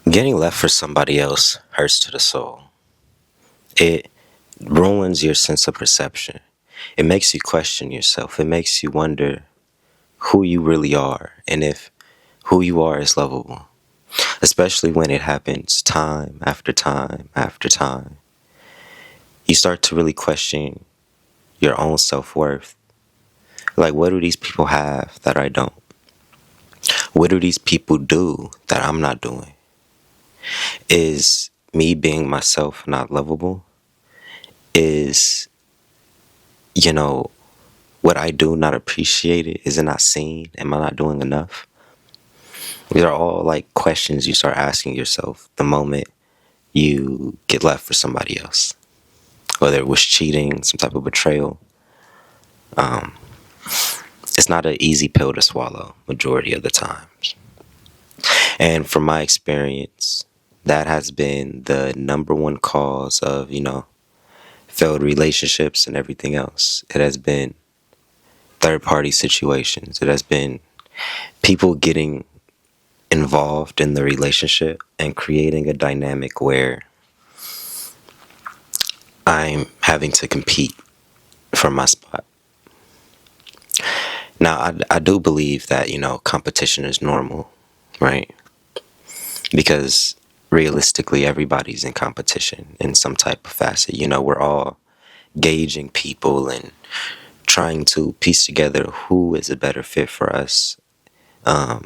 Getting left for somebody else hurts to the soul. It ruins your sense of perception. It makes you question yourself. It makes you wonder who you really are and if who you are is lovable, especially when it happens time after time after time. You start to really question your own self worth. Like, what do these people have that I don't? What do these people do that I'm not doing? Is me being myself not lovable? Is, you know, what I do not appreciated? Is it not seen? Am I not doing enough? These are all like questions you start asking yourself the moment you get left for somebody else. Whether it was cheating, some type of betrayal. It's not an easy pill to swallow majority of the times. And from my experience, that has been the number one cause of, failed relationships and everything else. It has been third party situations. It has been people getting involved in the relationship and creating a dynamic where I'm having to compete for my spot. Now, I do believe that, competition is normal, right? Because realistically, everybody's in competition in some type of facet. We're all gauging people and trying to piece together who is a better fit for us,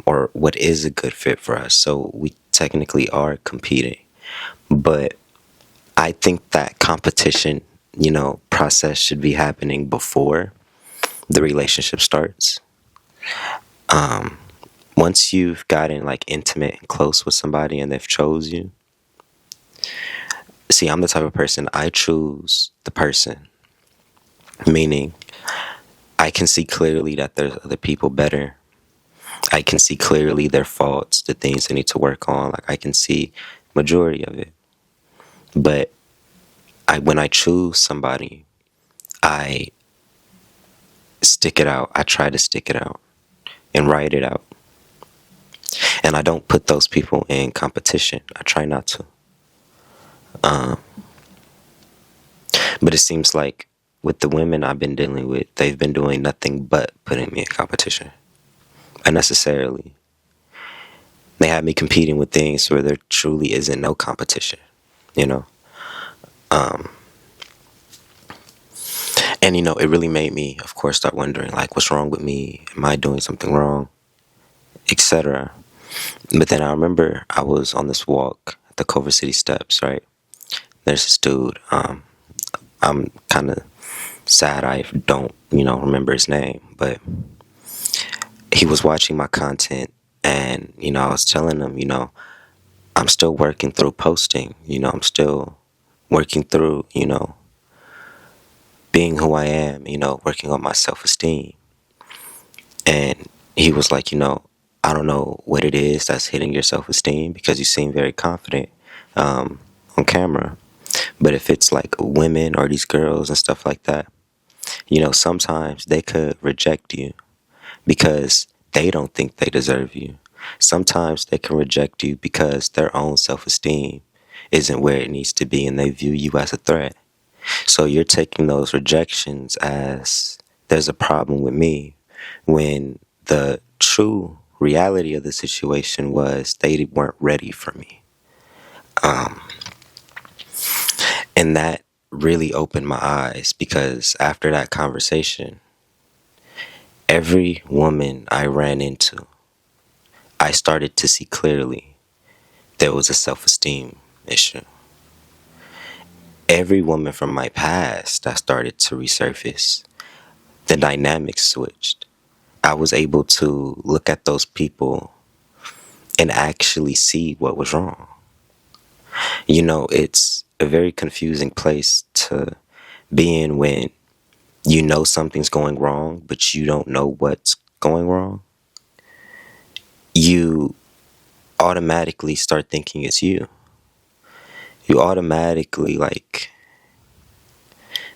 or what is a good fit for us. So we technically are competing. But I think that competition, process should be happening before the relationship starts. Once you've gotten like intimate and close with somebody and they've chose you, see, I'm the type of person, I choose the person, meaning I can see clearly that there's other people better. I can see clearly their faults, the things they need to work on. Like, I can see majority of it. But when I choose somebody, I stick it out. I try to stick it out and write it out. And I don't put those people in competition. I try not to. But it seems like with the women I've been dealing with, they've been doing nothing but putting me in competition. Unnecessarily. They have me competing with things where there truly isn't no competition, you know? And, it really made me, of course, start wondering, like, what's wrong with me? Am I doing something wrong? Etc. But then I remember I was on this walk at the Culver City steps, right? There's this dude. I'm kind of sad I don't, remember his name, but he was watching my content, and, I was telling him, I'm still working through posting, I'm still working through, being who I am, working on my self-esteem. And he was like, I don't know what it is that's hitting your self-esteem because you seem very confident on camera. But if it's like women or these girls and stuff like that, sometimes they could reject you because they don't think they deserve you. Sometimes they can reject you because their own self-esteem isn't where it needs to be and they view you as a threat. So you're taking those rejections as there's a problem with me, when the true reality of the situation was they weren't ready for me. And that really opened my eyes, because after that conversation, every woman I ran into, I started to see clearly there was a self-esteem issue. Every woman from my past that started to resurface, the dynamics switched. I was able to look at those people and actually see what was wrong. It's a very confusing place to be in when you know something's going wrong, but you don't know what's going wrong. You automatically start thinking it's you. You automatically, like,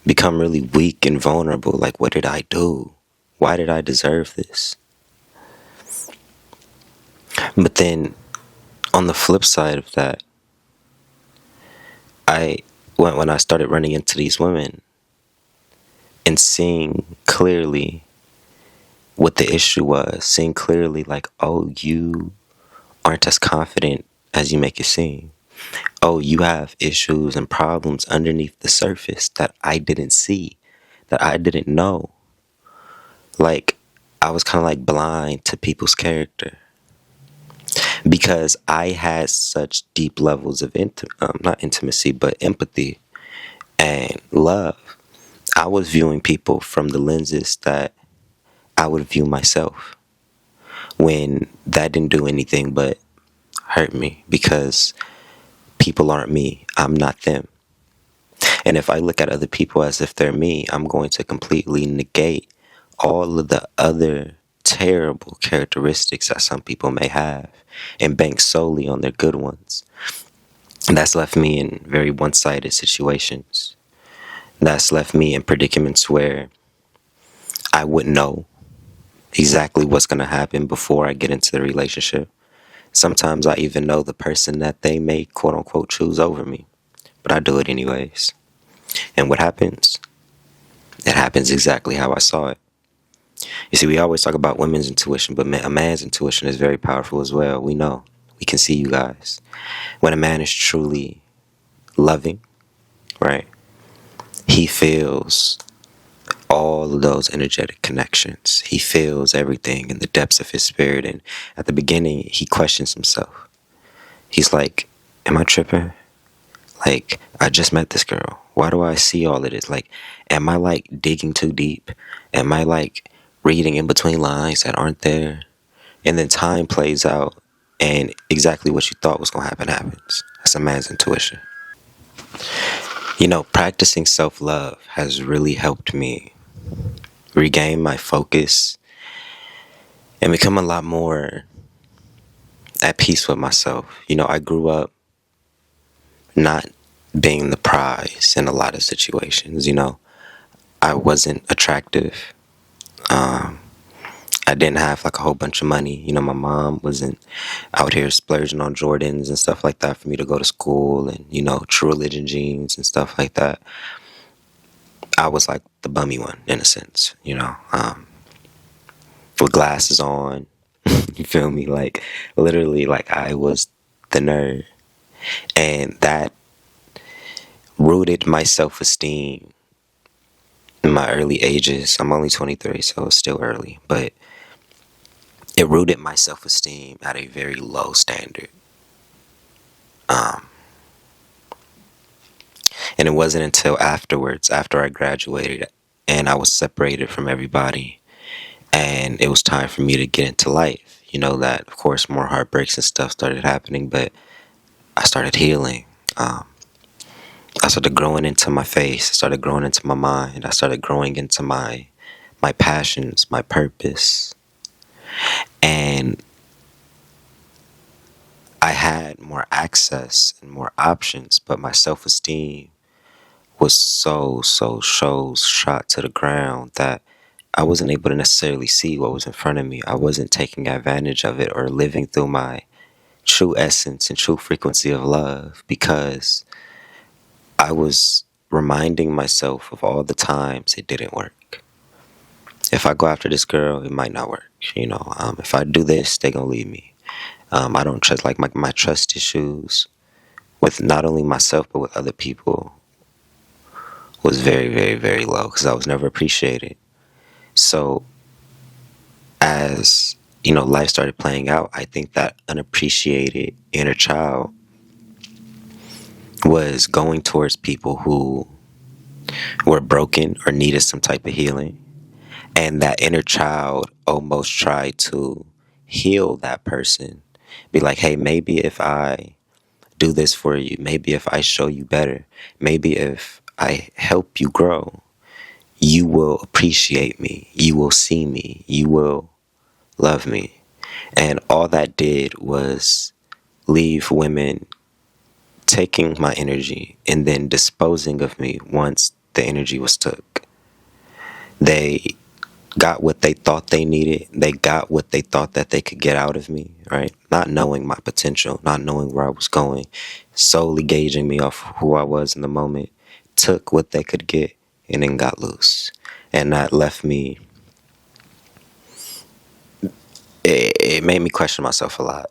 become really weak and vulnerable. Like, what did I do? Why did I deserve this? But then, on the flip side of that, I when I started running into these women and seeing clearly what the issue was, seeing clearly like, oh, you aren't as confident as you make it seem. Oh, you have issues and problems underneath the surface that I didn't see, that I didn't know. Like, I was kind of like blind to people's character because I had such deep levels of not intimacy, but empathy and love. I was viewing people from the lenses that I would view myself, when that didn't do anything but hurt me, because people aren't me. I'm not them. And if I look at other people as if they're me, I'm going to completely negate all of the other terrible characteristics that some people may have and bank solely on their good ones. And that's left me in very one-sided situations. That's left me in predicaments where I wouldn't know exactly what's going to happen before I get into the relationship. Sometimes I even know the person that they may quote unquote choose over me, but I do it anyways. And what happens? It happens exactly how I saw it. You see, we always talk about women's intuition, but a man's intuition is very powerful as well. We know. We can see, you guys. When a man is truly loving, right, he feels all of those energetic connections. He feels everything in the depths of his spirit. And at the beginning, he questions himself. He's like, am I tripping? Like, I just met this girl. Why do I see all of this? Like, am I like digging too deep? Am I like reading in between lines that aren't there? And then time plays out and exactly what you thought was going to happen happens. That's a man's intuition. You know, practicing self-love has really helped me regain my focus and become a lot more at peace with myself. You know, I grew up not being the prize in a lot of situations. You know, I wasn't attractive. I didn't have like a whole bunch of money. You know, my mom wasn't out here splurging on Jordans and stuff like that for me to go to school, and, you know, True Religion jeans and stuff like that. I was like the bummy one in a sense, you know, with glasses on. You feel me? Like, literally, like, I was the nerd. And that rooted my self-esteem in my early ages. I'm only 23, so it's still early, but it rooted my self-esteem at a very low standard. And it wasn't until afterwards, after I graduated and I was separated from everybody, and it was time for me to get into life, you know, that, of course, more heartbreaks and stuff started happening, but I started healing. I started growing into my face. I started growing into my mind. I started growing into my passions, my purpose. And I had more access and more options, but my self-esteem was so shot to the ground that I wasn't able to necessarily see what was in front of me. I wasn't taking advantage of it or living through my true essence and true frequency of love, because I was reminding myself of all the times it didn't work. If I go after this girl, it might not work. You know, if I do this, they're going to leave me. I don't trust, like, my trust issues with not only myself, but with other people was very low because I was never appreciated. So as, you know, life started playing out, I think that unappreciated inner child was going towards people who were broken or needed some type of healing. And that inner child almost tried to heal that person. Be like, hey, maybe if I do this for you, maybe if I show you better, maybe if I help you grow, you will appreciate me, you will see me, you will love me. And all that did was leave women taking my energy and then disposing of me once the energy was took. They got what they thought they needed. They got what they thought that they could get out of me, right? Not knowing my potential, not knowing where I was going, solely gauging me off who I was in the moment, took what they could get and then got loose. And that left me, it made me question myself a lot,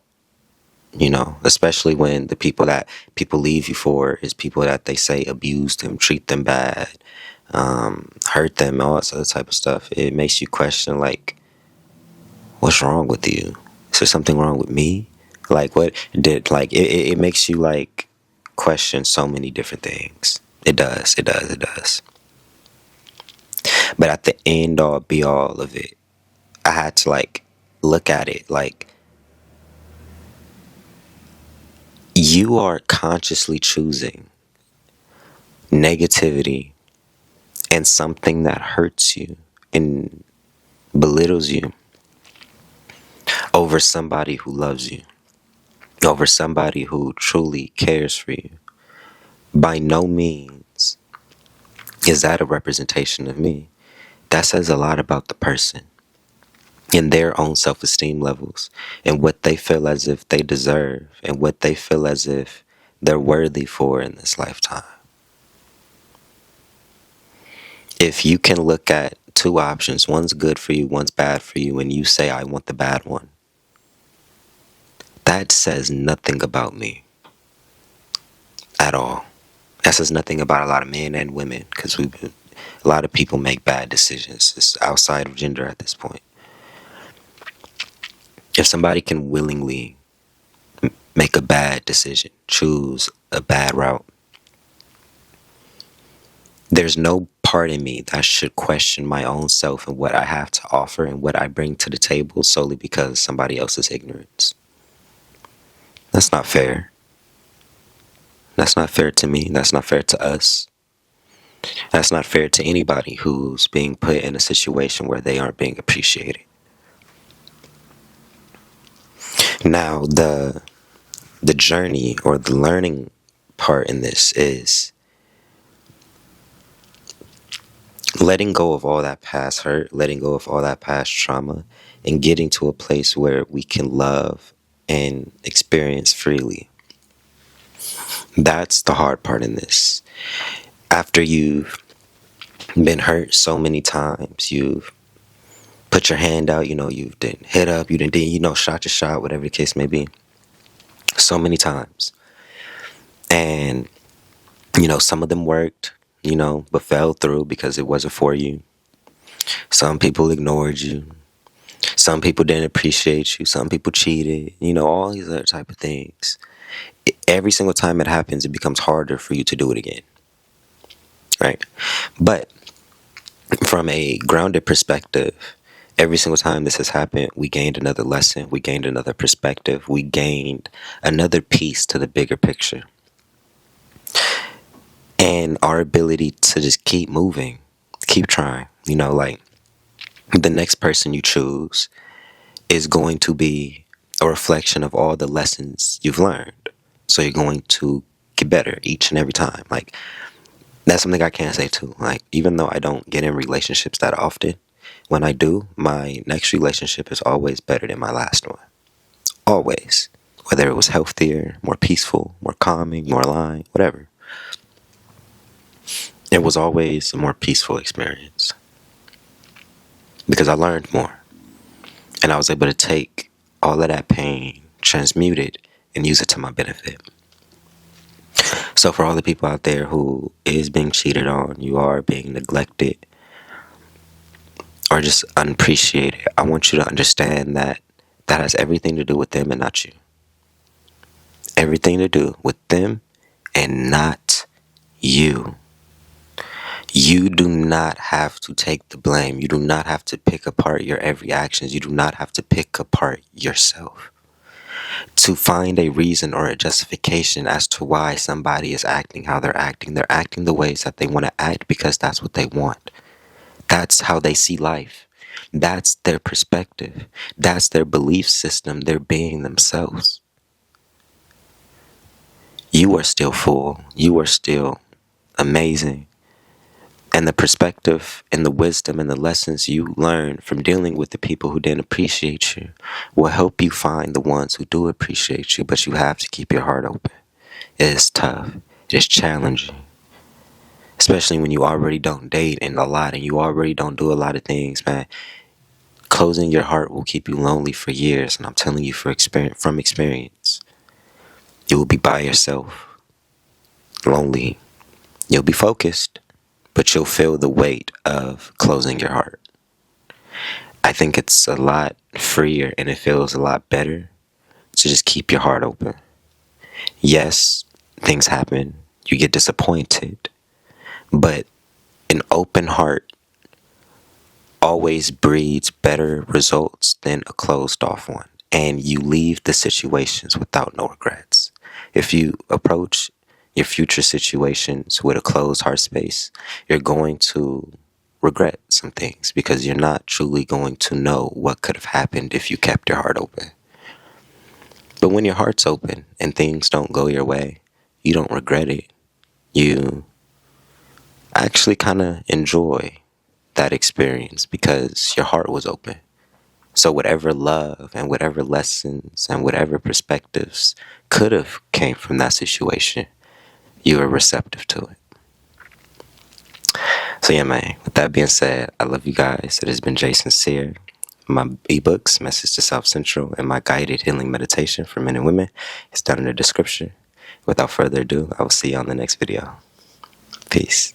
especially when the people that people leave you for is people that they say abuse them, treat them bad, hurt them, all that other type of stuff. It makes you question, like, what's wrong with you? Is there something wrong with me? Like, what did, like, it makes you, like, question so many different things. It does. But at the end all be all of it, I had to, like, look at it like, you are consciously choosing negativity and something that hurts you and belittles you over somebody who loves you, over somebody who truly cares for you. By no means is that a representation of me. That says a lot about the person and their own self-esteem levels and what they feel as if they deserve and what they feel as if they're worthy for in this lifetime. If you can look at two options, one's good for you, one's bad for you, and you say, I want the bad one, that says nothing about me at all. That says nothing about a lot of men and women, because a lot of people make bad decisions. It's outside of gender at this point. If somebody can willingly make a bad decision, choose a bad route, there's no part in me that should question my own self and what I have to offer and what I bring to the table solely because of somebody else's ignorance. That's not fair. That's not fair to me. That's not fair to us. That's not fair to anybody who's being put in a situation where they aren't being appreciated. Now, the journey or the learning part in this is letting go of all that past hurt, letting go of all that past trauma, and getting to a place where we can love and experience freely. That's the hard part in this. After you've been hurt so many times, you've put your hand out, you've been hit up, you didn't, shot your shot, whatever the case may be, so many times. And, some of them worked, but fell through because it wasn't for you. Some people ignored you. Some people didn't appreciate you. Some people cheated, all these other type of things. Every single time it happens, it becomes harder for you to do it again. Right? But from a grounded perspective, every single time this has happened, we gained another lesson. We gained another perspective. We gained another piece to the bigger picture. And our ability to just keep moving, keep trying, like the next person you choose is going to be a reflection of all the lessons you've learned. So you're going to get better each and every time. Like, that's something I can't say too. Like, even though I don't get in relationships that often, when I do, my next relationship is always better than my last one. Always. Whether it was healthier, more peaceful, more calming, more aligned, whatever. It was always a more peaceful experience. Because I learned more. And I was able to take all of that pain, transmute it, and use it to my benefit. So for all the people out there who is being cheated on, you are being neglected, or just unappreciated, I want you to understand that that has everything to do with them and not you. Everything to do with them and not you. You do not have to take the blame. You do not have to pick apart your every actions. You do not have to pick apart yourself to find a reason or a justification as to why somebody is acting how they're acting. They're acting the ways that they want to act because that's what they want. That's how they see life. That's their perspective. That's their belief system. They're being themselves. You are still full. You are still amazing. And the perspective and the wisdom and the lessons you learn from dealing with the people who didn't appreciate you will help you find the ones who do appreciate you, but you have to keep your heart open. It is tough. It is challenging. Especially when you already don't date and a lot and you already don't do a lot of things, man. Closing your heart will keep you lonely for years, and I'm telling you from experience. You will be by yourself, lonely. You'll be focused, but you'll feel the weight of closing your heart. I think it's a lot freer and it feels a lot better to just keep your heart open. Yes, things happen. You get disappointed, but an open heart always breeds better results than a closed off one. And you leave the situations without no regrets. If you approach your future situations with a closed heart space, you're going to regret some things because you're not truly going to know what could have happened if you kept your heart open. But when your heart's open and things don't go your way, you don't regret it. You actually kind of enjoy that experience because your heart was open. So whatever love and whatever lessons and whatever perspectives could have came from that situation, you were receptive to it. So yeah, man, with that being said, I love you guys. It has been Jay Sincere. My ebooks, Message to South Central, and my guided healing meditation for men and women is down in the description. Without further ado, I will see you on the next video. Peace.